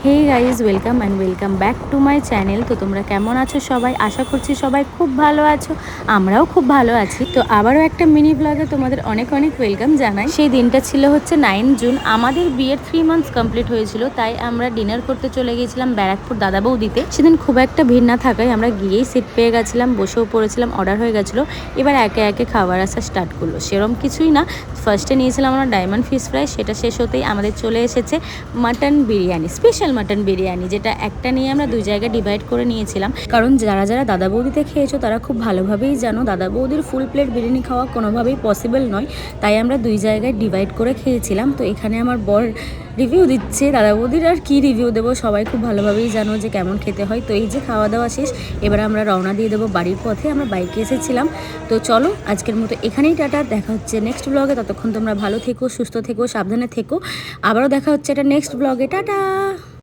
Hey guys, welcome and welcome back to my channel. তো তোমরা কেমন আছো সবাই? আশা করছি সবাই খুব ভালো আছো, আমরাও খুব ভালো আছি। তো আবারও একটা মিনি ব্লগে তোমাদের অনেক অনেক ওয়েলকাম জানাই। সেই দিনটা ছিল হচ্ছে 9 জুন। আমাদের বিয়ের 3 মান্থস কমপ্লিট হয়েছিল, তাই আমরা ডিনার করতে চলে গিয়েছিলাম ব্যারাকপুর দাদা বৌদিতে। সেদিন খুব একটা ভিড় না থাকায় আমরা গিয়েই সিট পেয়ে গেছিলাম, বসেও পড়েছিলাম, অর্ডার হয়ে গেছিলো। এবার একে একে খাবার আসা স্টার্ট করলো। সেরম কিছুই না, ফার্স্টে নিয়েছিলাম আমরা ডায়মন্ড ফিশ ফ্রাই, সেটা শেষ হতেই আমাদের চলে এসেছে mutton biryani, special mutton biryani, যেটা একটা নিয়ে আমরা দুই জায়গায় ডিভাইড করে নিয়েছিলাম। কারণ যারা যারা দাদা বৌদিতে খেয়েছো তারা খুব ভালোভাবেই জানো দাদা বৌদির ফুল প্লেট বিরিয়ানি খাওয়া কোনোভাবেই পসিবল নয়, তাই আমরা দুই জায়গায় ডিভাইড করে খেয়েছিলাম। তো এখানে আমার বর রিভিউ দিচ্ছে দাদা বৌদির, আর কি রিভিউ দেবো, সবাই খুব ভালোভাবেই জানো যে কেমন খেতে হয়। তো এই যে খাওয়া দাওয়া শেষ, এবার আমরা রওনা দিয়ে দেবো বাড়ির পথে। আমরা বাইকে এসেছিলাম। তো চলো আজকের মতো এখানেই টাটা, দেখা হচ্ছে নেক্সট ব্লগে। ততক্ষণ তোমরা ভালো থেকো, সুস্থ থেকো, সাবধানে থেকো। আবারও দেখা হচ্ছে এটা নেক্সট ব্লগে। টাটা।